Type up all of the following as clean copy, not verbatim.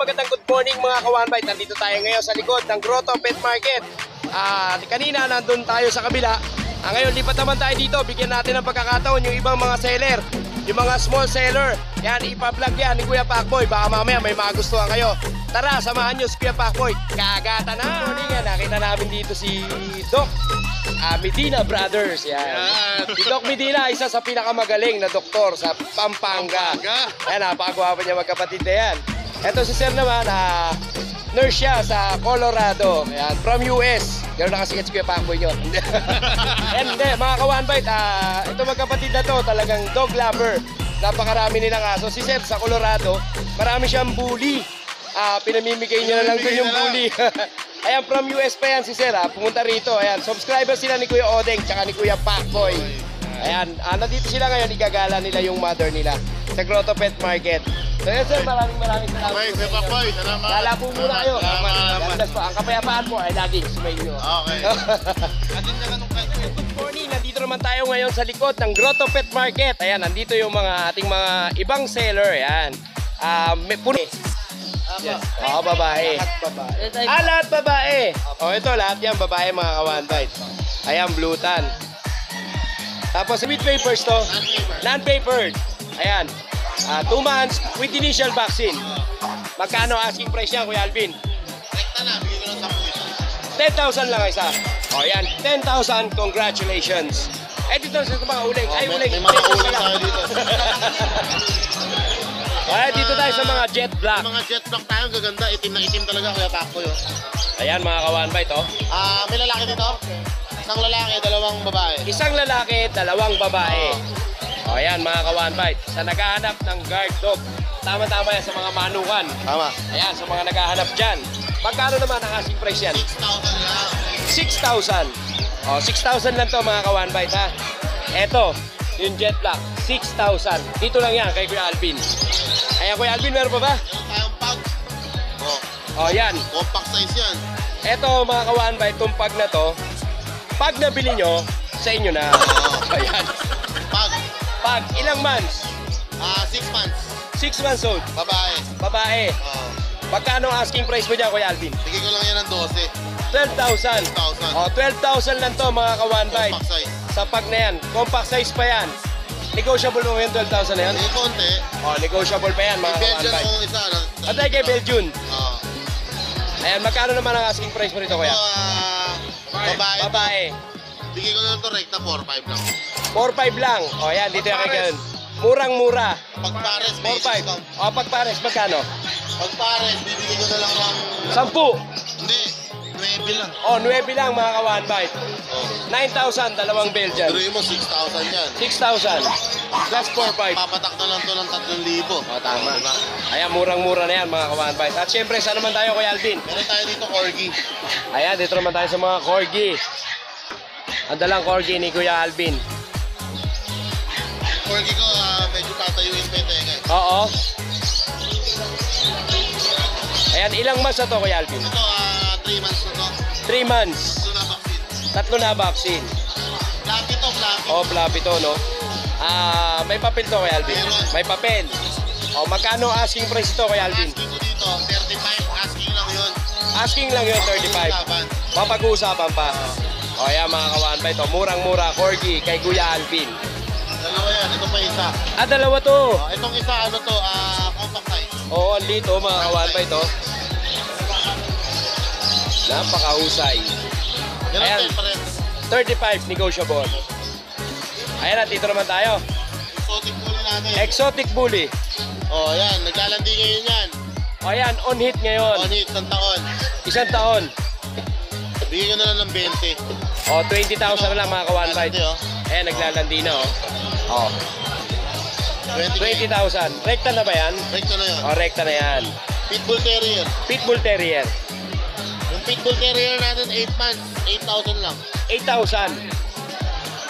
magandang good morning mga ka-One Bite. Nandito tayo ngayon sa likod ng Grotto Pet Market. Kanina nandun tayo sa kabila. Ngayon lipat naman tayo dito. Bigyan natin ng pagkakataon yung ibang mga seller, yung mga small seller. Yan, ipa-vlog yan ni Kuya Pacboy. Baka mamaya may magustuhan kayo. Tara, samahan nyo si Kuya Pacboy. Kagata na! Good morning yan. Nakita namin dito si Doc Medina Brothers. Yan. Si Doc Medina, isa sa pinakamagaling na doktor sa Pampanga. Ayan, napakagwapo niya magkapatid na yan. Ito si Sir naman, nurse siya sa Colorado. Ayan, from US. Gano'n na kasi si Kuya Pacboy nyo. And hindi, mga ka-One Bite, ito magkapatid na to, talagang dog lover. Napakarami nilang aso. Si Sir sa Colorado, marami siyang bully. Pinamimigay niya na lang doon yung bully. Ayan, from US pa yan si Sir, pumunta rito. Ayan, subscriber sila ni Kuya Odeng tsaka ni Kuya Pacboy. Ayan, nandito sila ngayon, igagala nila yung mother nila sa Grotto Pet Market. So yun Sir, maraming salamat. Kuya Pacboy, salamat. Lala po muna kayo. Salamat. Ang kapayapaan po ay laging sumayin nyo. Okay. Good morning, nandito naman tayo ngayon sa likod ng Grotto Pet Market. Ayan, nandito yung mga ating mga ibang seller. Ayan. May puno. Yes. Babae. Lahat babae. Ito lahat yan babae mga ka-One Bite. Ayan, blue tan. Tapos with papers to. Non-papered. Ayan. 2 months with initial vaccine. Magkano asking price niya, Kuya Alvin? Rekta na, bigyan ko ng 10,000 lang isa. Ayan, 10,000. Congratulations. Dito sa mga uling. Uling. May mga uling tayo dito. Dito tayo sa mga jet black. Mga jet black tayo, gaganda. Itim na itim talaga, Kuya Pacboy. Ayan, mga ka-One Bite, May lalaki dito? Isang lalaki, dalawang babae. Isang lalaki, dalawang babae. Ayan, mga ka-One Bite. Sa naghahanap ng guard dog. Tama-tama yan sa mga manukan. Tama. Ayan, sa mga naghahanap dyan. Magkano naman ang asking price yan? 6,000 lang. 6,000. 6,000 lang to mga ka-One Bite, ha. Eto, yung jet black, 6,000. Dito lang yan kay Kuya Alvin. Ayan, Kuya Alvin, meron pa ba? Meron tayong pag. Yan. Compact size yan. Eto, mga ka-One Bite, itong pag na to, pag nabili nyo, sa inyo na. Ayan. Pag, ilang months? 6 months. 6 months old. Babae. Babae. Magkano ang asking price mo dyan, Kuya Alvin? Bigay ko lang yan ng 12. 12,000. 12,000 lang to mga ka-One Bite. Compact size. Sa pag na yan. Compact size pa yan. Negotiable mo yung 12,000 na yan? May konti. Negotiable pa yan mga ka-One Belgian Bite. kung isa. Atay kay Belgian. Oo. Ayan, magkano naman ang asking price mo rito, Kuya? Babae. Babae. Bigay ko lang ito rekta 4-5 lang. 4,500 lang. Ayan, dito yung kay ganun. Murang-mura. Pag pares, may 4,500. discount. Pag pares, magkano? Pag pares, bibigay ko na lang ng... 10. Hindi, 9 lang. 9 lang mga ka-One Bite. 9,000, dalawang Belgian. Tuloy mo, 6,000 yan. 6,000. Plus 4,500. Papatak na lang to ng 3,000. Tama. Ayan, murang-mura na yan mga ka-One Bite. At syempre, saan naman tayo, Kuya Alvin? Meron tayo dito, Corgi. Ayan, dito naman tayo sa mga Corgi. Ang dalang Corgi ni Kuya Alvin. Corgi ko, medyo tatayuin pa yung tenga. Oo. Ayan, ilang months na to, Kuya Alvin? Ito, 3 months na to. 3 months. Ito na vaccine. 3 na vaccine. Flappy to, flappy. Flappy to, no? May papel to, Kuya Alvin. Meron. May papel. Magkano asking price ito, Kuya Alvin? Asking ko dito, 35. Asking lang yun. Asking lang yun, 35. Pag-uusapan. Mapag-uusapan pa. Ayan, mga ka-One Bite, murang-mura, Corgi, kay Kuya Alvin. Dalawa yan, ito pa isa. Dalawa to. Itong isa, compact size. Ang lito, mga ka-One Bite, napakahusay. Meron Ayan. din pa rin. 35, negotiable. Ayan, at dito naman tayo. Exotic muna natin. Exotic Bully. Yan, naglalandi ngayon yan. Ayan, on hit ngayon. On hit, isang taon. 1 taon. Bigyan ko na lang ng 20. 20,000 na lang mga ka-One Bite. Ayan, naglalandi na, 20K. 20,000. Rekta na ba yan? Rekta na yun. Rekta na yan. Pitbull Terrier. Pitbull Terrier. Yung Pitbull Terrier natin, 8 months, 8,000 lang. 8,000.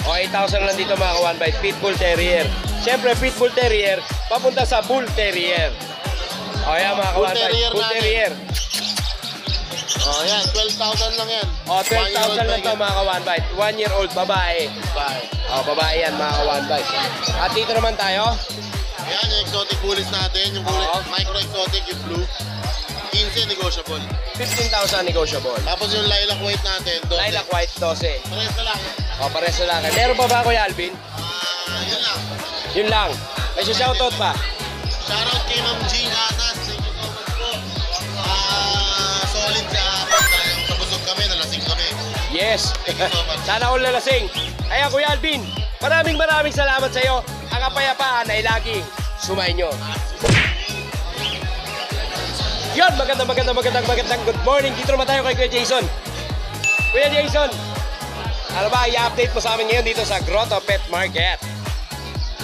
8,000 lang dito mga ka-One Bite. Pitbull Terrier. Siyempre, Pitbull Terrier, papunta sa Bull Terrier. Ayan mga ka-One Bite. Bull Terrier. Yan, 12,000 lang yan. 12,000 lang ito mga ka-One Bite. 1-year-old babae. Bye. Babae yan mga ka-One Bite. At dito naman tayo. Yan, yung exotic bullies natin. Yung bullet, Oo. micro-exotic, yung blue. 15 negotiable. 15,000 negotiable. Tapos yung lilac white natin, 12. Lilac white 12. Parehas na lang. O, pares na lang. Meron pa ba Kuya Alvin? Yun lang. Yun lang. May shoutout pa. Shoutout kay Ma'am Jean Atas. Thank you so much po. Solid sa hapon. Dahil nabusog kami, nalasing kami. Yes. Thank you so much. Sana all nalasing. Kaya Kuya Alvin, maraming salamat sa iyo. Ang kapayapaan ay laging sumainyo. Yon, magandang good morning. Dito naman tayo kay Kuya Jason. Kuya Jason, ano ba i-update mo sa amin ngayon dito sa Grotto Pet Market?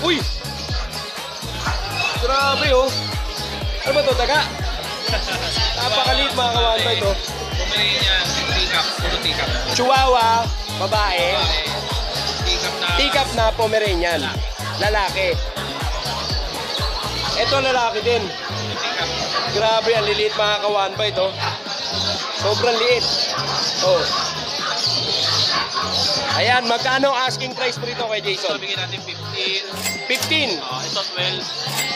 Uy! Grabe oh. Ano ba ito, daga? Napakaliit mga kawan ba ito? Pomeranian, teacup, puro teacup. Chihuahua, babae. Teacup Teacup na na Pomeranian. Lalaki. Ito lalaki din. teacup. Grabe, ang liliit mga kawan ba ito? Sobrang liit. Oh. Ayan, magkano asking price mo rito kay So, Jason? bigyan natin 15. 15. Ito 12.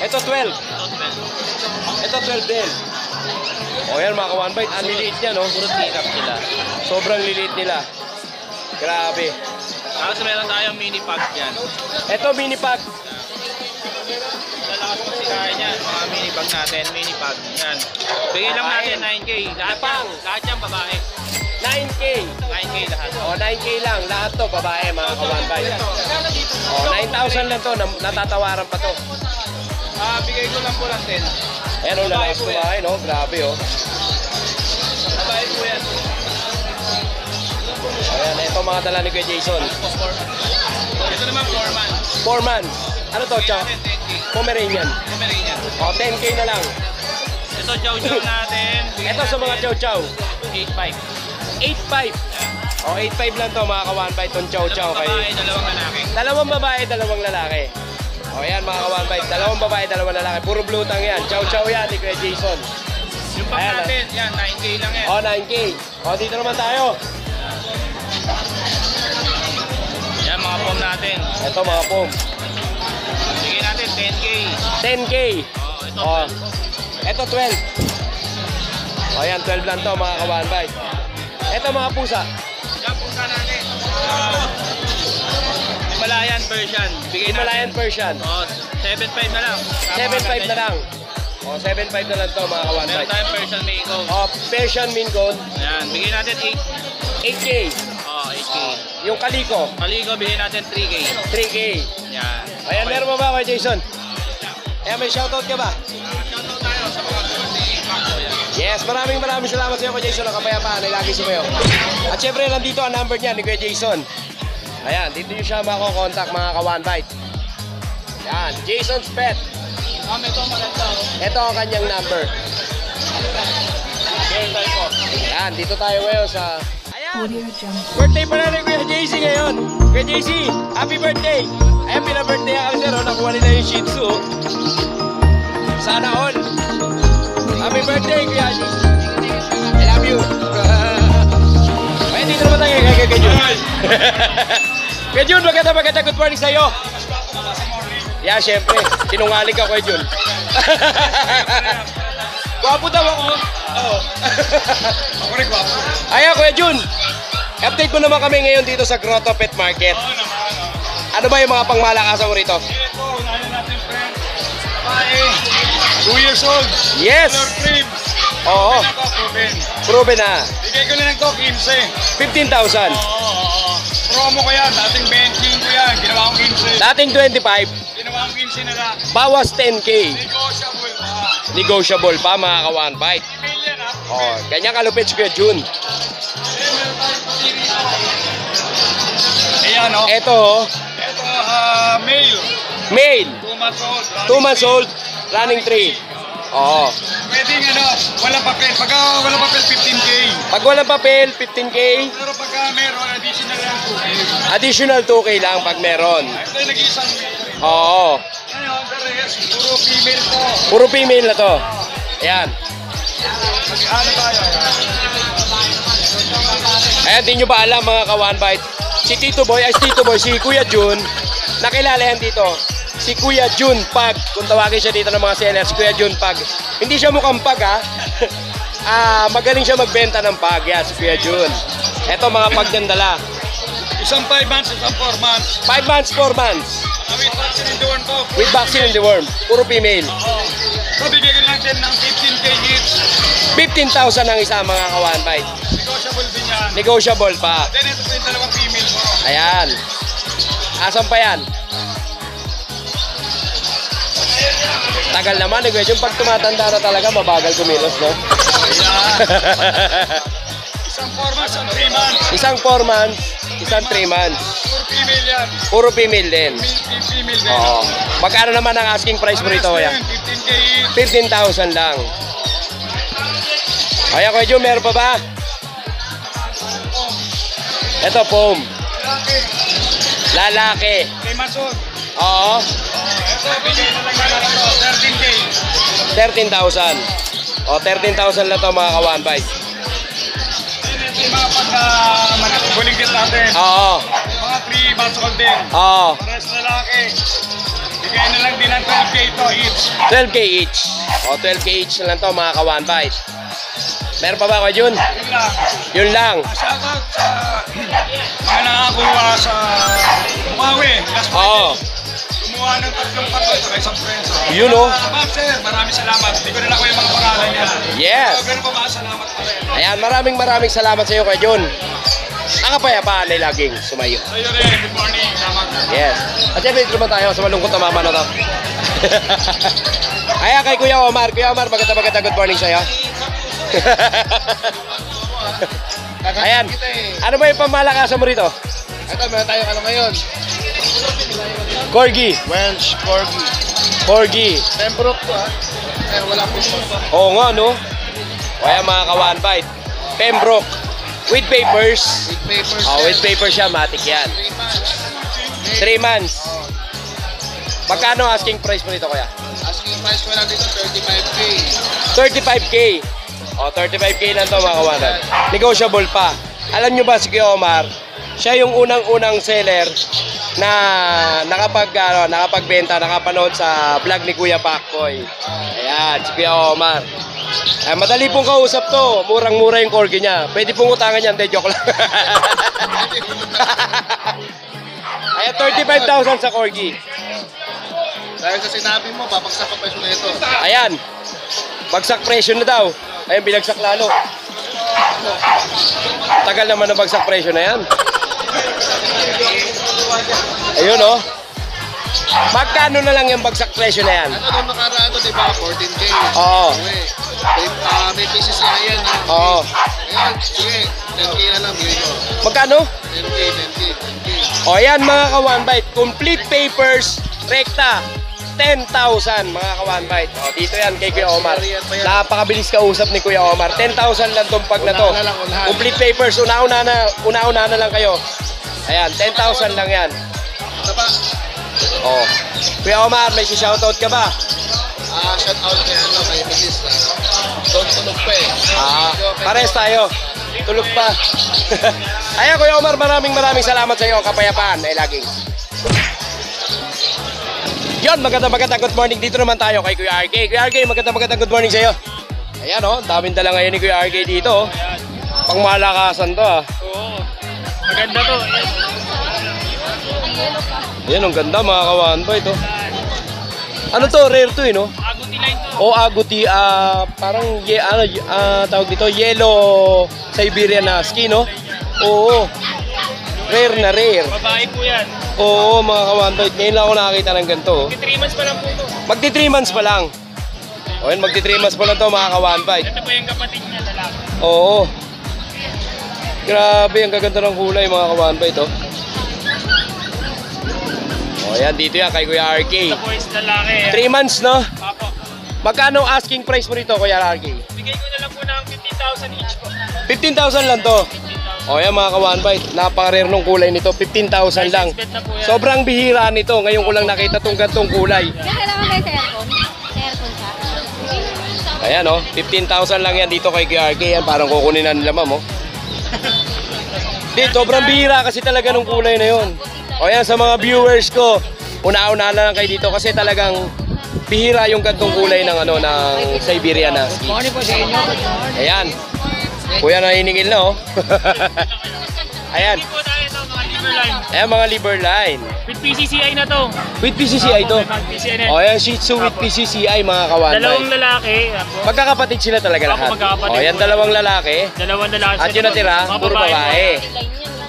Ito 12. Ito 12. Ito 12 din. O yan mga kawan ba, ang liliit niya no? Puro teacup sila. Sobrang liliit nila. Grabe. Tapos meron tayong mini pack yan. Ito mini pack. Lalakas mo si kaya niyan. Mga mini pack natin, mini pack. Yan. Bigyan lang natin 9K. Lahat yan babae. 9K. 9K lahat. O 9K lang. Lahat to babae mga kawan ba. O 9,000 lang to. Natatawaran pa to. Bigay ko lang po lang 10. Ayan o, Babae lalakas po yan. babae no? Grabe o. Babae po yan. Ayan, ito mga dala ni Kuya Jason. Ito naman 4 months. 4 months. Ano to, Chow? Bigyan natin 10K. Pomeranian. Pomeranian. O, 10K na lang. Ito chow chow natin. Bigyan Ito sa mga natin Chow Chow. 8.5. 8.5. O, 8.5 lang to mga kawan ba itong Chow Chow kay... Babae, dalawang lalaki. Dalawang babae, dalawang lalaki. O, ayan mga kawan ba. Dalawang babae, dalawang lalaki. Puro blue tang yan. Chow Chow yan ni Kuya Jason. Yung pack Ayan, natin, yan, 9K lang yan. O, 9K. O, dito naman tayo. Yan, mga pom natin. Ito mga pom. Bigyan natin 10K. 10K. Ito, O, ito 12. O, yan, 12 lang to mga kawan ba. Ito mga pusa. yan, punta natin. Himalayan Persian. Bigyan Himalayan natin. Persian. Oh, 7.5 na lang. 7.5 na lang. O, 7.5 na lang to mga kawan Meron ba. tayong Persian Mexico. O, Persian Maine Coon. Ayan, bigyan natin 8K. 8K. Yung kaliko, Kaligo, bigyan natin 3K. 3K. Yan. Ayan, meron mo ba kay Jason? Ayan, may shoutout ka ba? Shoutout tayo sa mga birthday Paco. Yan. Yes, maraming salamat sa iyo kay Jason. Ang kapayapaan ay lagi sumayo. At syempre, nandito ang number niya ni Kuya Jason. Ayan, dito niyo siya makokontak mga ka-one bite. Ayan, Jason's Pet. Ito maganda. Ito ang kanyang number. Ayan, dito tayo ngayon sa... Ayan, birthday pa natin Kuya JC ngayon. Kuya JC, happy birthday. Ayan, pina-birthday ang sir. Nakuha nila yung Shih Tzu. Sana all. Happy birthday, Kuya JC. I love you. Ayan, dito naman tayo kay Jun. Kuya Jun, maganda good morning sa'yo. Yeah, syempre. Sinungaling ka, Kuya Jun. Gwapo daw ako. Oo. Ako rin guwapo. Ayan, Kuya Jun. Update mo naman kami ngayon dito sa Grotto Pet Market. Oo naman. Ano ba yung mga pangmalakasan mo rito? Ito, unahin natin friend. Babae. 2 years old. Yes! Color frames. Oo. Ako, proven. Proven na. Bigay ko na lang to, 15. 15,000. Oo. Promo ko yan. Dating 20 ko yan. Ginawa kong 15. Dating 25. Ginawa kong 15 na lang. Bawas 10K. Negotiable pa. Negotiable pa mga ka-one bite. Email yan ha. Oh, ganyan kalupit si Kuya Jun. Meron tayong pili ako. Ayan o. Eto, oh, Ito, male. male. 2 months old. 2 months old, running 3. Oo. Pwedeng walang papel. Pagka walang papel, 15K. Pag walang papel, 15K. Pero pagka meron, additional lang 2K. Additional 2K lang pag meron. Ito yung nag-iisang male. Oo. Ngayon, the rest, puro female to. Puro female na to. Ayan. Ano tayo? Ayan, di nyo ba alam mga ka-one bite? Si Tito Boy, si Kuya Jun, nakilala yan dito si Kuya Jun Pag. Kung tawagin siya dito ng mga sellers, si Kuya Jun Pag. Hindi siya mukhang pag ha. Magaling siya magbenta ng pag. Yan, si Kuya Jun. Ito mga pag niyang dala. Isang 5 months, isang 4 months. 5 months, 4 months. With vaccine in the worm po. With vaccine in the worm. Puro female. So, bigyan lang din ng 15K each. 15,000 ang isa mga kawan bite. Negotiable din yan. Negotiable pa. Then ito po yung dalawang female po. Ayan. Asan pa yan? Tagal naman eh. Yung pag tumatanda na talaga, mabagal kumilos, no? Isang 4 months, isang 3 months. Isang 4 months, isang 3 months. Puro female yan. Puro female din. Female din. Oo. Magkano naman ang asking price mo rito, kuya? 15K each. 15,000 lang. Kaya Kuya Jun, meron pa ba? Ito, foam. Lalaki. Kay Mason. Oo. Ito, bigay na lang yan ito. 13K. 13,000. O, 13,000 lang ito mga ka-one-bite. Ito yung mga pagka-bulinggit natin. Oo. Mga 3 months old din. Oo. Pares lalaki. Bigay na lang din ng 12K ito each. 12K each. O, 12K each lang ito mga ka-one-bite. Meron pa ba Kuya Jun? Yun lang. Yun lang. Shoutout sa mga nakakuha sa Bukawi. Last Oo. Kumuha ng 3 pato sa isang friends. Yun, oh. Ma'am sir, maraming salamat. Hindi ko na lang ko yung mga pangalan niya. Yes. So, ganun pa ba? Salamat pa rin. Ayan, maraming salamat sa iyo Kuya Jun. Ang kapayapaan ay laging sumayo. So yun rin, good morning. Salamat. Yes. At syempre, dito naman tayo sa malungkot na mama na to. Ayan, kay Kuya Omar. Kuya Omar, maganda good morning sa'yo. Ayan. Ano ba yung pamalakasan mo rito? Ito, meron tayong ano ngayon. Corgi. Welsh Corgi. Corgi. Pembroke to ha. Pero wala po po. Oo nga, no? O ayan, mga ka-one bite. Pembroke. With papers. With papers. Oh, with papers siya, matik yan. 3 months. 3 months. Magkano asking price mo rito, kuya? Asking price ko lang dito, 35K. 35K. O, 35K lang to mga kawanan. Negotiable pa. Alam nyo ba si Kuya Omar, siya yung unang-unang seller na nakapagbenta, nakapanood sa vlog ni Kuya Pacboy. Ayan, si Kuya Omar. Ay, madali pong kausap to. Murang-mura yung corgi niya. Pwede pong utangan yan. Hindi, joke lang. Ayan, 35,000 sa corgi. Dahil sa sinabi mo, babagsak ka presyo na ito. Ayan. Bagsak presyo na daw. Ayan, binagsak lalo. Tagal naman ng bagsak presyo na yan. Ayun, oh. Magkano na lang yung bagsak presyo na yan? Ano nung nakaraan to, di ba? 14K. Oo. May pieces na yan. Oo. Ayan, sige. 10K na lang, bigay ko. Magkano? 10K, 10K, 10K. O, ayan mga ka-one bite. Complete papers, rekta. 10,000 mga ka-one bite. O, dito yan kay Kuya Omar. Napakabilis kausap ni Kuya Omar. 10,000 lang tong pag na to. Unahan na lang, unahan. Complete papers, una-una na lang kayo. Ayan, 10,000 lang yan. Ano ba? Oh. Kuya Omar, may shoutout ka ba? Shout out kay ano, kay Mrs. Tunog pa eh. Pares tayo. Tulog pa. Ayan, Kuya Omar, maraming salamat sa iyo. Kapayapaan ay laging. Yon, maganda good morning. Dito naman tayo kay Kuya RK. Kuya RK, maganda good morning sa iyo. Ayan, oh, daming dala ngayon ni Kuya RK dito. Oh. Pangmalakasan to, ah. Oo. Maganda to. Ayan, ang ganda mga kawan ba ito. Ano to? Rare to, no? Aguti line to. O aguti, parang tawag dito, yellow Siberian Husky, no? Oo. Rare na rare. Babae po yan. Oo, mga kawantoy. Ngayon lang ako nakakita ng ganito. Oh. 3 months pa lang po to. Magti 3 months pa lang. O yun, magti 3 months pa lang to mga kawantoy. Ito po yung kapatid niya, lalaki. Oo. Grabe, ang gaganda ng kulay mga kawantoy to. O yan, dito yan kay Kuya RK. Ito po is lalaki. 3 months, no? Apo. Magkano asking price mo rito, Kuya RK? Bigay ko na lang po ng 15,000 each po. 15,000 lang to. O yan mga ka-one-bite, napaka-rare nung kulay nito, 15,000 lang. Bet na po yan. Sobrang bihira nito, ngayon ko lang nakita tong gantong kulay. Kailangan kayo sa aircon? Sa aircon siya? Ayan o, 15,000 lang yan dito kay KRK, yan parang kukunin na nila ma'am o. Di, sobrang bihira kasi talaga nung kulay na yun. O yan sa mga viewers ko, una-una lang kayo dito kasi talagang bihira yung gantong kulay ng ano ng Siberian Husky. Ayan. Kuya naniningil na oh. Ayan. Hindi po tayo ito, mga liver line. Ayan mga liver line. With PCCI na to. With PCCI to. PCCI na. O ayan, Shih Tzu with PCCI mga kawan. Dalawang lalaki. Apo. Magkakapatid sila talaga Opo, lahat. magkakapatid O ayan, po. dalawang lalaki. Dalawang lalaki. At yun natira, Mga puro po. babae.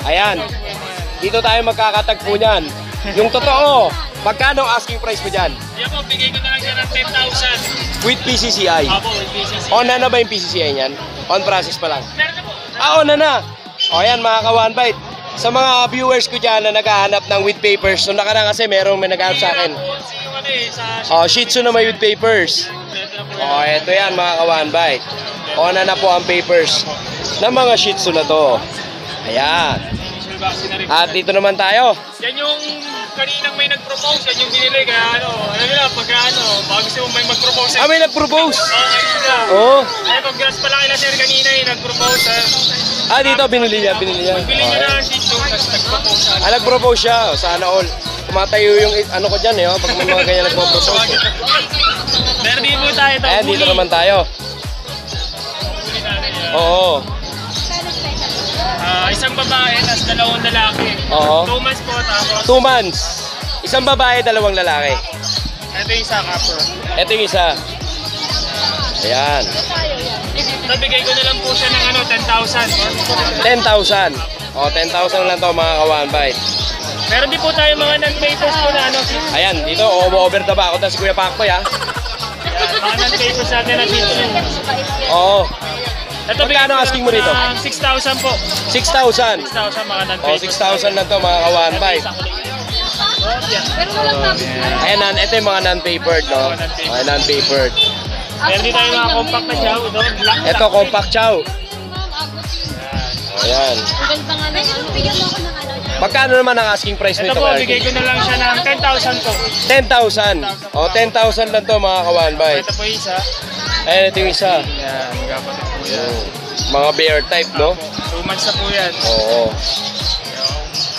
Ayan. Dito tayo magkakatagpo niyan. Yung totoo, magkano ang asking price mo dyan? Yan po, bigay ko na lang siya ng 10,000. With PCCI. Apo, with PCCI. On na ba yung PCCI niyan? On process pa lang. Meron na po. On na. O ayan mga ka-one bite. Sa mga viewers ko dyan na naghahanap ng with papers, so nakaraan kasi may naghahanap sa akin. Yung ano eh, sa Shih Tzu na may with papers. Eto yan mga ka-one bite. On na po ang papers ng mga Shih Tzu na to. Ayan. initial vaccine na rin. At dito naman tayo. Yan yung kaninang may nag-propose, yan yung binili. Kaya ano nila, pagka baka gusto mo may mag-propose. May nag-propose. Okay, sila. Oo. Ay, congrats pala kila sir kanina nag-propose. Dito binili niya. Bili nyo na ang Shih Tzu, tapos nag-propose. Nag-propose siya. Sana all. Tumatayo yung ano ko dyan pag may mga ganyan nag-propose. Meron din po tayo ito. Ayan, dito naman tayo. Oo. Isang babae, tapos dalawang lalaki. Oo. 2 months po, tapos 2 months. Isang babae, dalawang lalaki. ito yung isa kapro. Ito yung isa. Ayan. Ito, bigay ko na lang po siya ng 10,000. 10,000. 10,000 lang to mga ka-one bite. Meron din po tayo mga non-papers po na Ayan, dito over the back. Si Kuya Pakpoy mga non-papers natin na Shih Tzu. Oo. Ito, Magkano asking mo rito? 6,000 po. 6,000. 6,000 mga non-papers. 6,000 lang to mga ka-one bite. Pero walang tapos. Ayan, ito yung mga non-papered, no? Non-papered. Meron din tayo mga compact na chow. Black. Ito, compact chow. Ayan. Ang ganda nga ng ano. Bigyan mo ako ng ano. Magkano naman ang asking price Ito nito? po, Kuya bigay ko na lang siya ng 10,000 po. 10,000. 10,000 lang to mga ka-one bite. Ito po yung isa. Ayan, ito yung isa. Yan, magkapatid po yan. Mga bear type, no? 2 months na po yan. Oo.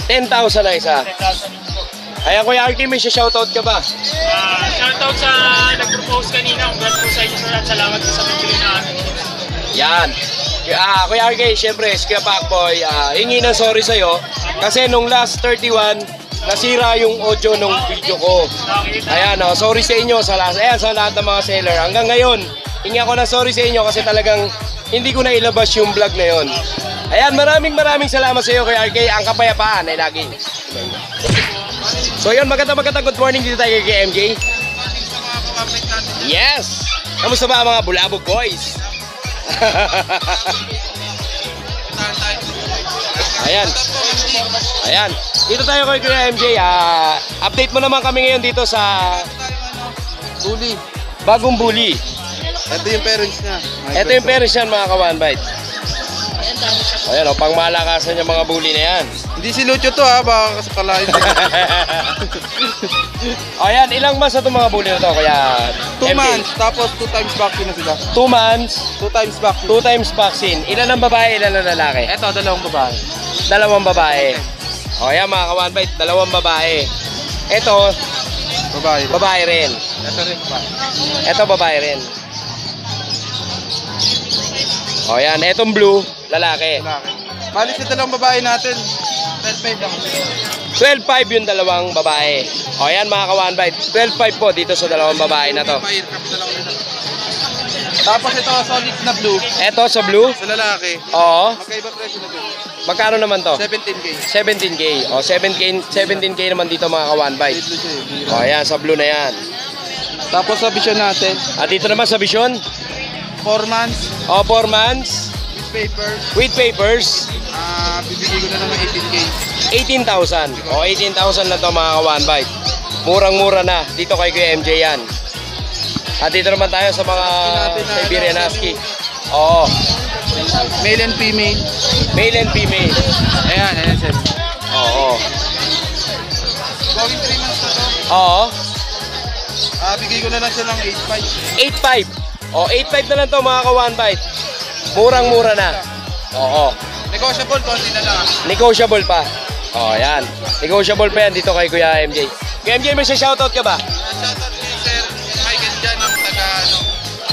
10,000 na isa. 10,000 po. Ayan, Kuya Arky, may shoutout ka ba? Shoutout sa nag-propose kanina. Congrats po sa inyo sir at salamat po sa pagpili na amin. Yan. Kuya Arky, syempre, si Kuya Pakboy, hingi ng sorry sa'yo. Kasi nung last 31, nasira yung audio nung video ko. Ayan, sorry sa inyo sa lahat. Ayan, sa lahat ng mga seller. Hanggang ngayon, hingi ako ng sorry sa inyo kasi talagang hindi ko na ilabas yung vlog na yon. Ayan, maraming salamat sa iyo, Kuya Arky. Ang kapayapaan ay lagi. So yun, magandang good morning dito tayo kay MJ. Yes! Kamusta ba ang mga Bulabog boys? Ayan. Ayan. Dito tayo kay Kuya MJ. Update mo naman kami ngayon dito sa Bully. Bagong Bully. Ito yung parents niya. Ito yung parents yan mga ka-one bite. Ayan, pang malakasan yung mga bully na yan. Hindi si Lucho to baka kasakalain. Ayan, ilang months na itong mga bully na to? Kaya 2 months, tapos 2 times vaccine na sila. 2 months, 2 times vaccine. 2 times vaccine. Ilan ang babae, ilan ang lalaki? Ito, dalawang babae. Dalawang babae. O ayan mga ka-one bite, dalawang babae. Ito, Babae. babae rin. Ito rin babae. Ito babae rin. O yan, etong blue, lalaki. Lalaki. Bali sa dalawang babae natin. 12.5 lang. 12.5 yung dalawang babae. O yan mga ka-one bite, 12.5 po dito sa dalawang babae na to. Tapos ito, solid na blue. Eto sa blue, Sa lalaki. oo. Magkaiba presyo na din. Magkano naman to? 17K. 17K. O 17K naman dito mga ka-one bite. Blue siya eh. O yan, sa blue na yan. Tapos sa vision natin, At dito naman sa Vision, 4 months, o 4 months, with papers, with papers, bibigay ko na lang ng 18K. 18,000. O 18,000 na to mga ka-one bite. Murang-mura na. Dito kay Kuya MJ yan. At dito naman tayo sa mga Siberian Husky. Oo. Male and female. Male and female. Ayan, ayan sir. Oo. Going 3 months na to. Oo. Bigay ko na lang siya ng 8.5. 8.5. O 8.5 na lang to mga ka-one bite. Murang-mura na. Oo. Negotiable, konti na lang. Negotiable pa. O yan. Negotiable pa yan dito kay Kuya MJ. Kuya MJ, may shoutout ka ba? Shoutout kay Sir Michael dyan ng taga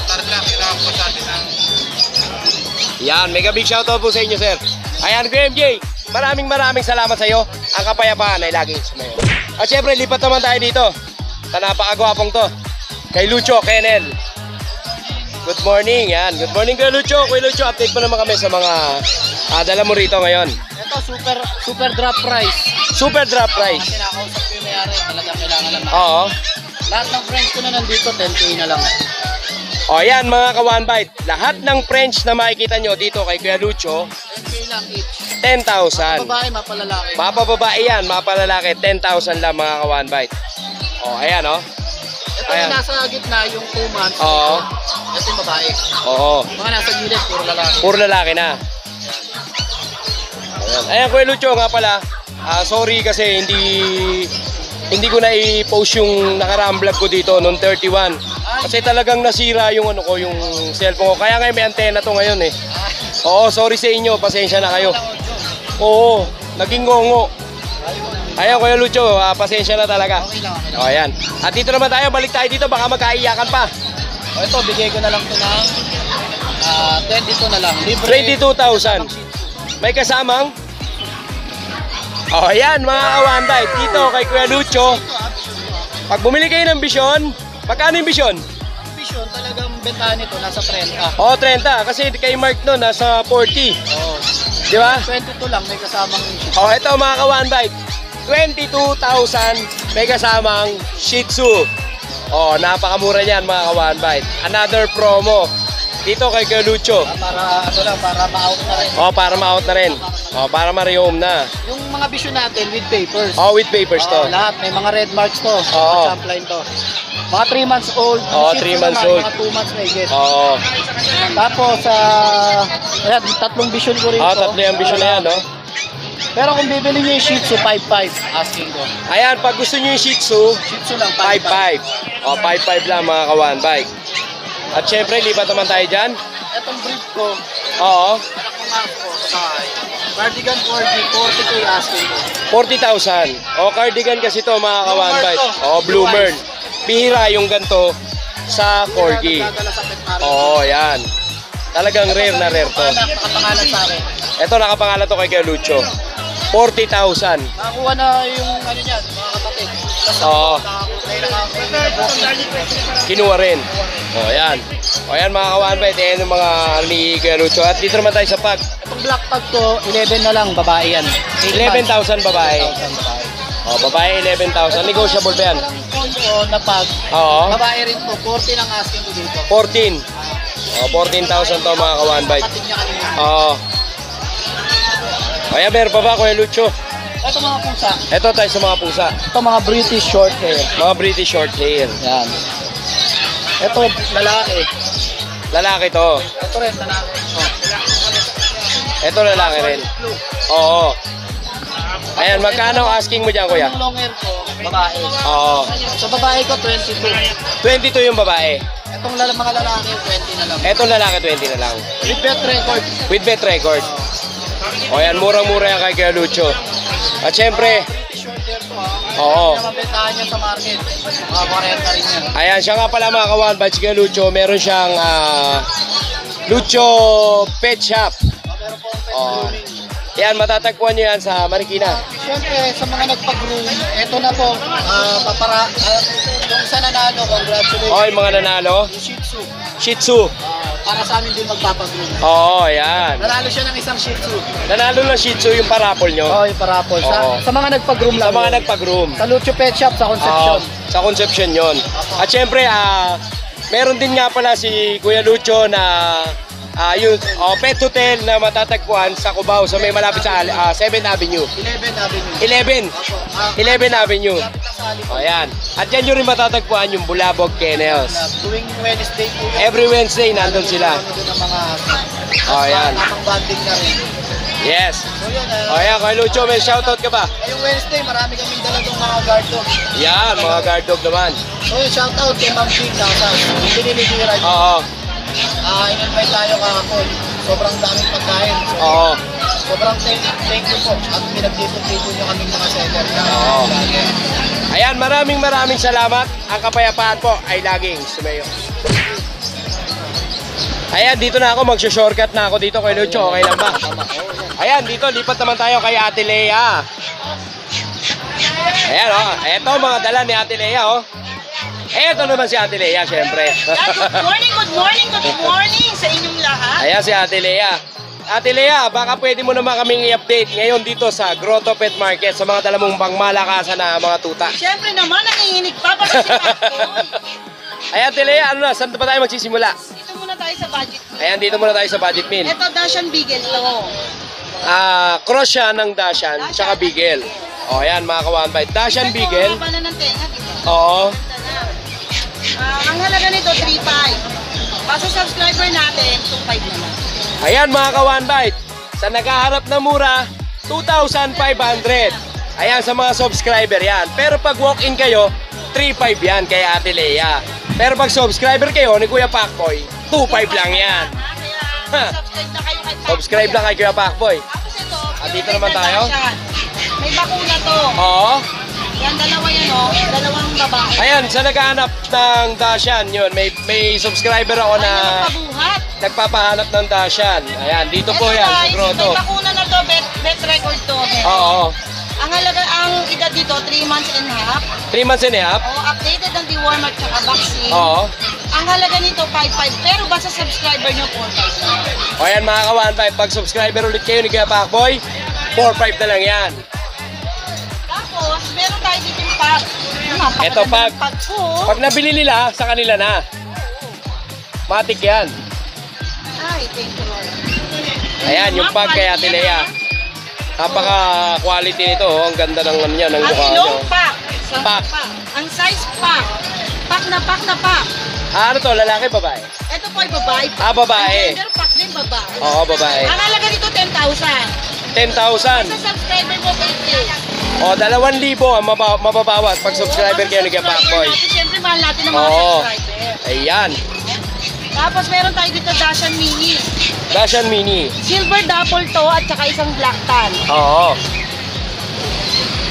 Tarlac. Kailangan po sa atin ng Yan, mega big shoutout po sa inyo, sir. Ayan, Kuya MJ, maraming salamat sa iyo. Ang kapayapaan ay laging sumayo. At syempre, lipat naman tayo dito. Sa napakagwapong to. Kay Lucho Kennel. Good morning, yan. Good morning, Kuya Lucho. Kuya Lucho, update mo naman kami sa mga dala mo rito ngayon. Ito, super drop price. Super drop price. Kinakausap ko yung may-ari, talagang kailangan lang. Oo. Lahat ng friends ko na nandito, 10K na lang. O yan, mga ka-one bite. Lahat ng French na makikita nyo dito kay Kuya Lucho, 10K lang each. 10,000. Babae, mapalalaki. Mapababae yan, mapalalaki. 10,000 lang, mga ka-one bite. O, ayan, o. Ito Ayan. yung nasa gitna, yung 2 months. Oo. Ito yung babae. Oo. Mga nasa gilid, puro lalaki. Puro lalaki na. Ayan, ayan Kuya Lucho nga pala. Sorry kasi hindi ko na i-post yung nakaraang vlog ko dito noong 31. Kasi talagang nasira yung ano ko, yung cellphone ko. Kaya ngayon may antena to ngayon eh. Oo, sorry sa inyo, pasensya na kayo. Oo, naging ngongo. Ayan Kuya Lucho, pasensya na talaga. Okay lang. O ayan. At dito naman tayo, balik tayo dito, baka magkaiyakan pa. O ito, bigay ko na lang ito ng 22 na lang. Libre. 22,000. May kasamang? O ayan mga ka-one bite, dito kay Kuya Lucho. Pag bumili kayo ng Vision, magkano yung Vision? Vision, talagang bentahan nito, nasa 30. O 30, kasi kay Mark no, nasa 40. Oo. Di ba? 22 lang, may kasamang O ito mga ka-one bite, 22,000 may kasamang Shih Tzu. O napakamura niyan mga ka-one bite. Another promo dito kay Kuya Lucho. para ano lang, para ma-out na rin. O para ma-out na rin. O para ma-rehome na. Yung mga vision natin with papers. O with papers to. Lahat, may mga red marks to. Oo. Jump line to. Mga 3 months old. Oo, Shih Tzu 3 months naman, old. Mga 2 months may get. Oo. Tapos, ayan, tatlong vision ko rin to. Tatlo yung Vision na yan, no? Pero kung bibili nyo yung Shih Tzu, 5.5 asking ko. Ayan, pag gusto nyo yung Shih Tzu, Shih Tzu lang, 5.5. 5.5. O, 5.5 lang mga ka-one bike. At syempre, lipat naman tayo dyan. Etong breed ko, Oo, anak ko nga ko, cardigan 40, 40k asking ko. 40,000. O, cardigan kasi to mga ka-one Blue bike. Merl to. O, Blue Blue Merl. eyes. Bihira yung ganito sa Corgi. Nagdadala sa pet market. Oo, yan. Talagang rare na rare to. Anak, nakapangalan sa akin. Ito, nakapangalan to kay Kuya Lucho. 40,000. Nakakuha na yung ano niyan, mga kapatid. Tapos Oo. nakakuha Kinuha rin. O, yan. O, yan mga ka-one bike. Ayan yung mga ni Kuya Lucho. At dito naman tayo sa pag. Itong black tag to, 11 na lang, babae yan. 11,000 babae. 11,000 babae. O, babae 11,000. Negotiable ba yan? Ito na pag, Oo. babae rin to, 40 lang asking ko dito. 14. O, 14,000 to mga ka-one bite. Kapatid niya kanina. Oo. Ayan, meron pa ba Kuya Lucho? Ito mga pusa, Ito tayo sa mga pusa. ito mga British short hair. Mga British short hair. Yan. Ito, lalaki. Lalaki to. Ito rin, lalaki. Oh. Ito lalaki rin. Blue. Oo. Ayan, magkano ang asking mo dyan, Kuya? Yung long hair ko, babae. Oo. Sa babae ko, 22. 22 yung babae. Itong mga lalaki, 20 na lang. Etong lalaki, 20 na lang. With vet record. With vet record. O yan, murang-mura yan kay Kuya Lucho. At syempre, British short hair to ha. Oo. Hindi na mabentahan niya sa market. Mga 40 rin yan. ayan, siya nga pala mga kawan, batch kay Lucho, meron siyang Lucho Pet Shop. Pero po ang pet Oo. grooming. Yan, matatagpuan nyo yan sa Marikina. Siyempre, sa mga nagpag-groom, eto na po, yung isa nanalo, congratulations. O, yung mga nanalo, Yung Shih Tzu. Shih Tzu. Para sa amin din magpapag-groom. Oo, yan. Nanalo siya ng isang Shih Tzu. Nanalo ng Shih Tzu yung parapol nyo. Oo, yung parapol. Oo. Sa mga nagpag-groom Sa lang. mga yun. nagpag-groom. Sa Lucho Pet Shop, sa Concepcion. Sa Concepcion yon. At syempre, meron din nga pala si Kuya Lucho na yung pet hotel na matatagpuan sa Cubao, sa may malapit sa 7th Avenue. 11 Avenue. 11. Opo. 11 Avenue. Lapit na sa Alipon. O yan. At yan nyo rin matatagpuan yung Bulabog Kennels. Tuwing Wednesday po yun. Every Wednesday nandun sila. Ano din ang mga O yan. tamang banding na rin. Yes. So yun, O yan, Kuya Lucho, may shoutout ka ba? ngayong Wednesday, marami kaming daladong mga guard dog. Yan, mga guard dog naman. So yun, shoutout kay Ma'am Pig Casa. Piniligiran niyo. Oo. In-invite tayo kahapon. Sobrang daming pagkain. So, Oo. Sobrang thank you po. At pinagtitong-tito nyo kaming mga seller na Oo. vlogger. Ayan, maraming salamat. Ang kapayapaan po ay laging sumayo. Ayan, dito na ako. Magsho-shortcut na ako dito kay Lucho. Okay lang ba? Ayan, dito. Lipat naman tayo kay Ate Lea. Ayan, oh. Eto, mga dala ni Ate Lea, oh. Eto naman si Ate Lea, syempre. Good morning sa inyong lahat. Ayan si Ate Lea. Ate Lea, baka pwede mo naman kaming i-update ngayon dito sa Grotto Pet Market sa mga dala mong pangmalakasan na mga tuta. Siyempre naman, nanginginig pa baka si Capcom. Ayan, Ate Lea, ano na, saan pa tayo magsisimula? Dito muna tayo sa budget. Ayan, dito muna tayo sa budget meal. Ito, Dashan Beagle to. Cross siya ng Dashan, tsaka Beagle. O, ayan, mga ka-1 bite. Dashan Ito, Beagle. haba na ng tenga, diba? Oo. Ang halaga nito, 3.5. Basta subscriber natin, 2.5 na lang. Ayan, mga ka-1 bite. Sa naghaharap na mura, 2,500. Ayan, sa mga subscriber yan. Pero pag walk-in kayo, 3.5 yan kay Ate Lea. Pero pag subscriber kayo ni Kuya Pacboy, 2.5 lang yan. Kaya, subscribe na kayo kay Pacboy. Subscribe lang kay Kuya Pacboy. Tapos ito, Dito naman tayo. Dashan. May bakuna to. Oo. Yan, dalawa yan, oh. Dalawang babae. Ayan, sa naghahanap ng Dashan, yun, may subscriber ako na Pabuhat. nagpapahanap ng Dashan. Ayan, dito po yan, sa Grotto. May bakuna na to, bet record to. Oo. Ang halaga, ang edad dito, 3 months and a half. 3 months and a half. O, updated ang deworm at saka vaccine. Oo. Ang halaga nito, 5.5. Pero basta subscriber nyo, 4.5. O yan mga ka-1.5, pag subscriber ulit kayo ni Kuya Pacboy, 4.5 na lang yan. Tapos, meron tayo dito yung pag. Eto, pag. Pag po. Pag nabili nila, sa kanila na. Matik yan. Ay, thank you, Lord. Ayan, yung pag kay Ate Lea. Napaka-quality nito, oh. Ang ganda ng ano niya, ng Ang mukha ilong niya. pack. Pack. Ang size pack. Pack na pack na pack. Ah, ano to, lalaki, babae? Ito po ay babae. Ah, babae. Ang gender pack din babae. Oo, babae. Ang halaga dito, 10,000. 10,000. Sa subscriber mo, 80. O, 2,000 ang mababawas pag subscriber kayo ni Kuya Pacboy. Siyempre, mahal natin ang mga Oo. subscriber. Ayan. Tapos meron tayo dito Dashan Mini. Dashan Mini. Silver Dapple to at saka isang black tan. Oo.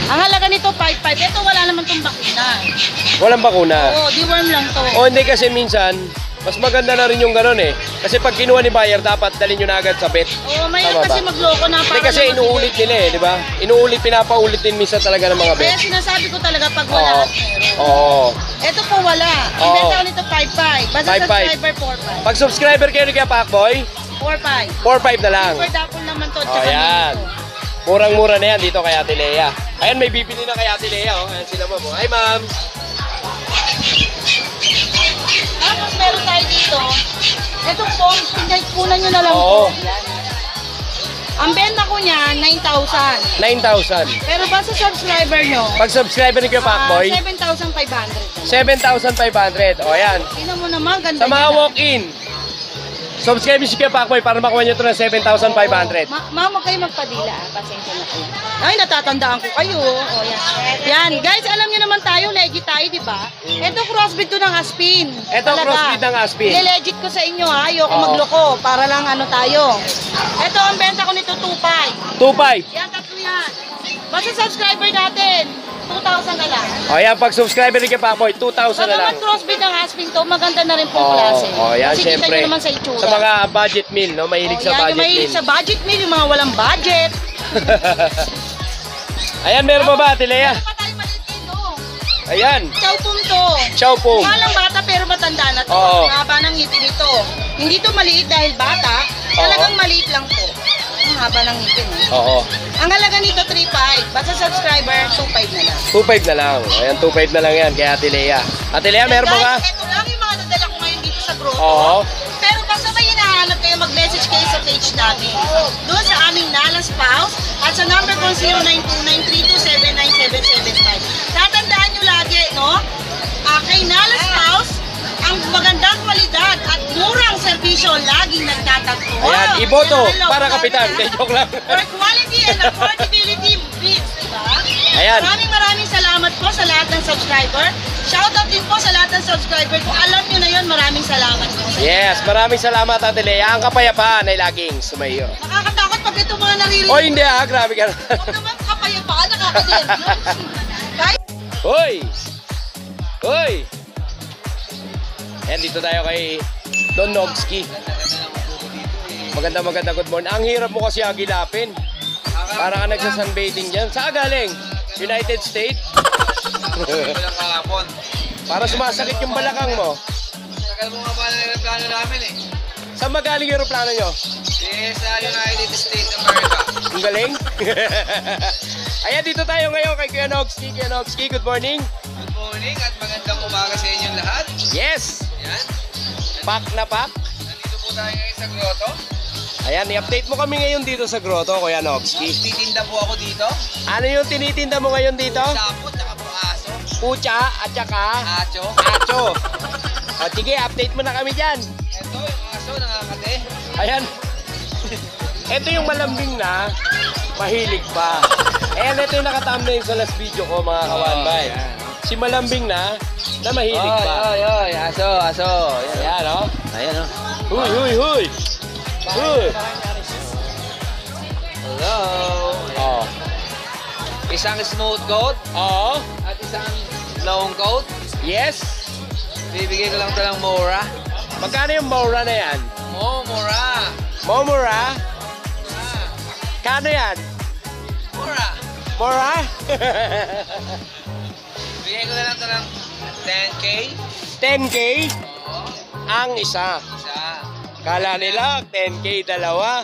Ang halaga nito 5.5. Ito wala naman tong bakuna. Walang bakuna. Oo, deworm lang to. O hindi kasi minsan, mas maganda na rin yung ganun eh. Kasi pag kinuha ni buyer, dapat dalhin nyo na agad sa vet. Oo, mayroon Tama ba? kasi magloko na Hindi para kasi lang inuulit nila eh, di ba? Inuulit, pinapaulit din minsan talaga ng mga Kaya vet. sinasabi ko talaga pag Oo. wala, meron. Oo. Ito po wala. Oo. Ibenta ko nito 5.5. Basta 5.5. subscriber Pag subscriber kayo ni Kuya Pacboy, 4.5. 4.5 na lang. Silver Dapple naman to. O Tsaka yan. Mini to. Murang-mura na yan dito kay Ate Lea. Ayan, may bibili na kay Ate Lea. Oh. Ayan sila mo. Hi ma'am. Tapos meron tayo dito. Itong phone, kunan nyo na lang Oo. po. Yan. Ang benta ko niya, 9,000. 9,000. Pero ba sa subscriber nyo, Pag subscriber ni Kuya Pacboy, 7,500. 7,500. O yan. Tingnan mo naman, ganda Sa mga niya. walk-in, subscribe si Kuya Pacboy para makuha nyo ito ng 7,500. Ma'am, huwag kayo magpadila. Pasensya na kayo. Ay, natatandaan ko kayo. O, yan. Yan. Guys, alam niyo naman tayo, legit tayo, di ba? Ito, crossbreed to ng Aspin. Ito, crossbreed ng Aspin. Legit ko sa inyo, ha? Ayoko Oo. magloko. Para lang ano tayo. Ito, ang benta ko nito, 2.5. 2,500. Yan, tatlo yan. Basta subscriber natin, 2,000 na lang. O yan, pag subscriber ni Kuya Pacboy, 2,000 na lang. Bagamat crossbreed ng Aspin to, maganda na rin pong Oo, klase. yan, Kasi syempre. kita nyo naman sa itsura. Sa mga budget meal, no? Mahilig sa Yan, budget yung mahilig meal. sa budget meal, yung mga walang budget. Ayan, meron pa ba, Ate Lea? Ano pa tayo maliit dito? Ayan, Chow pum to. chow pong. Walang bata pero matanda na to. Oo. Ang haba ng ngipin nito. Hindi to maliit dahil bata. Talagang maliit lang to. Ang haba ng ngipin. Oo, Ang halaga nito 3.5. Basta subscriber, 2.5 na lang. 2,500 na lang. Ayan, 2,500 na lang yan kay Ate Lea. Ate Lea, meron pa ba? Guys, ito lang yung mga dadala ko ngayon dito sa grotto. Oo. Pero basta may hinahanap kayo, mag-message kayo sa page namin. Doon sa aming Nalas Pals at sa number ko 092932797775. Tatandaan nyo lagi, no? Kay Nalas Pals, ang magandang kwalidad at murang serbisyo laging nagtatagpo. Ayan, iboto Hello, para kapitan. hello. Kay joke lang. For quality and affordability beats, diba? Ayan. Maraming salamat po sa lahat ng subscriber. Shoutout din po sa lahat ng subscriber. Kung alam nyo na yun, maraming salamat po. Yes, maraming salamat Ate Lea. Ang kapayapaan ay laging sumayo. Nakakatakot pag ito mga naririnig. O hindi grabe ka na. Huwag naman kapayapaan, nakakanervyos. Guys, Hoy! Hoy! Ayan, dito tayo kay Don Nogski. Maganda good morning. Ang hirap mo kasi agilapin. Para ka nagsasunbathing dyan. Saan galing? United States? Walang kahapon. Para sumasakit yung balakang mo. Tagal mo nga ba na yung plano namin eh? Saan magaling yung aeroplano nyo? Sa United States of America. Ang galing. Ayan, dito tayo ngayon kay Kuya Nogski. Kuya Nogski, good morning. Good morning at magandang umaga sa inyong lahat. Yes! Yan. Pak na pak. Nandito po tayo ngayon sa grotto. Ayan, i-update mo kami ngayon dito sa grotto, Kuya Nogski. Titinda po ako dito. Ano yung tinitinda mo ngayon dito? Sapot, tsaka po aso. Pucha at saka Acho. acho. O sige, update mo na kami dyan. Ito, yung aso, nakakate. Ayan. Ito yung malambing na, mahilig pa. Ayan, ito yung nakatambay sa last video ko, mga kawanbay. Si malambing na mahilig pa. Oy, aso. Ayan, o. Ayan, oh. Huy. Huy. Hello. Oh. Isang smooth coat Oo. at isang long coat. Yes. Bibigay ko lang ito ng mura. Magkano yung Mora na yan? Mura. Momura? Kano yan? Mura. Mora? Bigay ko na lang ito ng 10K. 10K Oo. ang isa. Isa. Kala nila 10K dalawa.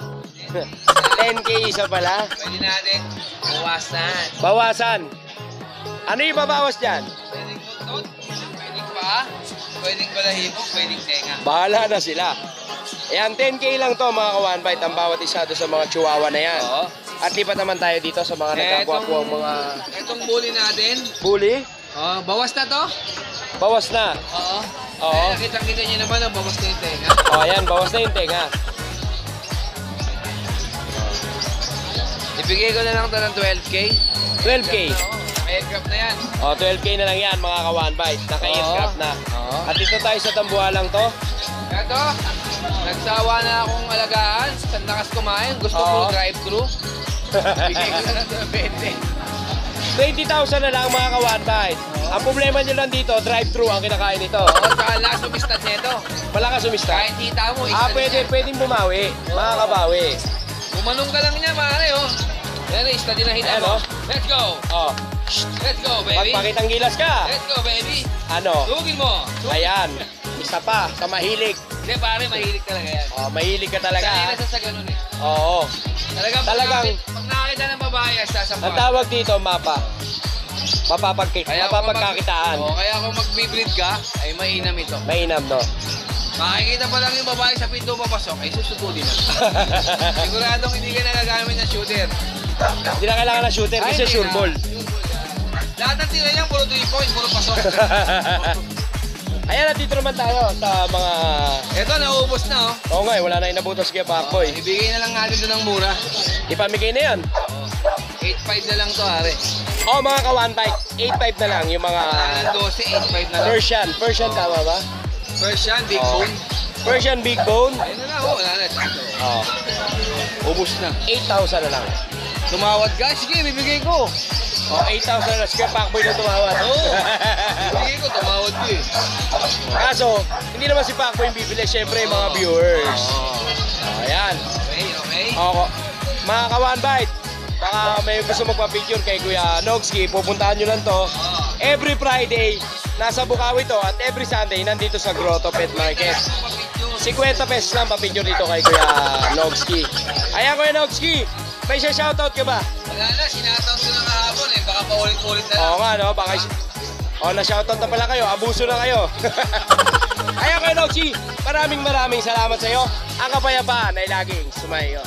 10K isa pala. Pwede natin bawasan. Bawasan. Ano yung babawas dyan? Pwedeng buntot, pwedeng paa, pwedeng balahibo, pwedeng tenga. Bahala na sila. Ayan, 10K lang to mga ka-1bite ang bawat isa doon sa mga chihuahua na yan. Oo. At lipat naman tayo dito sa mga nagkakwapo ang mga Itong bully natin, bully. bawas na to? Bawas na. Oo. Oo. Nakita-kita niyo naman ang bawas na yung tenga. O ayan, bawas na yung tenga. Ibigay ko na lang ito ng 12K. 12K. Aircraft na yan. O, 12K na lang yan mga ka-1bite. Naka-aircraft na. Oo. At dito tayo sa Tambuhalang to. Ito, nagsawa na akong alagaan. Sa lakas kumain. Gusto Oo. ko drive-thru. Bigay ko na lang ito ng 20. 20,000 na lang mga ka-1bite. Ang problema nyo lang dito, drive-thru ang kinakain nito. Oo, tsaka lakas umistad nito. Malakas umista. Kahit kita mo, Pwedeng bumawi. Makakabawi. Bumanong ka lang niya, pare, oh. Yan, study na hita Ayan, mo. oh. Let's go. Oh, Let's go, baby. pagpakitang gilas ka. Let's go, baby. Ano? Tugin mo. Ayan. Isa pa, sa mahilig. Hindi, pare, mahilig talaga yan. Oh, mahilig ka talaga. Sanay na sa ganun eh. Oo. Talagang, Talagang- pag nakakita ng babae, sasampa. Ang tawag dito, mapa. Mapapagkakitaan. Kaya kung mag-breed ka, ay mainam ito. Mainam, no? Makikita pa lang yung babae sa pinto papasok, ay susugudin na. Siguradong hindi ka nagagamit ng shooter. Hindi na kailangan ng shooter kasi hindi sure na. ball. Lahat ng tira niya, puro 3 points, puro pasok. Ayan, nandito naman tayo sa mga... Ito, naubos na, oh. Oo nga, wala na inabutas kaya Pacboy. Ibigay na lang natin ito ng mura. Ipamigay na yan. 8.5 na lang to, are. Oo, mga ka-1bite, 8.5 na lang yung mga Wala ng 12, 8.5 na lang. Persian. Persian tama ba? Persian, big Oo. bone. Persian big bone. Ayun na lang, oh, wala na. Sakto. Oo. Ubus na. 8,000 na lang. Tumawad ka? Sige, bibigay ko. Oh, 8,000 na lang. Kaya Pacboy na tumawad. Oo. Bibigay ko, tumawad ko eh. Kaso, hindi naman si Pacboy yung bibili. Siyempre, yung mga viewers. Oh, ayan. Okay. Oo. Mga ka-1bite, baka may gusto magpa-picture kay Kuya Nogski, pupuntahan nyo lang to. Every Friday, nasa Bukawi to at every Sunday, nandito sa Grotto Pet Market. 50 pesos lang pa-picture dito kay Kuya Nogski. Ayan, Kuya Nogski, may shoutout ka ba? Wala na, sinataon ko na kahapon eh. Baka paulit-ulit na lang. Oo nga, no? Baka... na-shoutout na pala kayo. Abuso na kayo. Ayan, Kuya Nogski, maraming salamat sa iyo. Ang kapayapaan ay laging sumayo.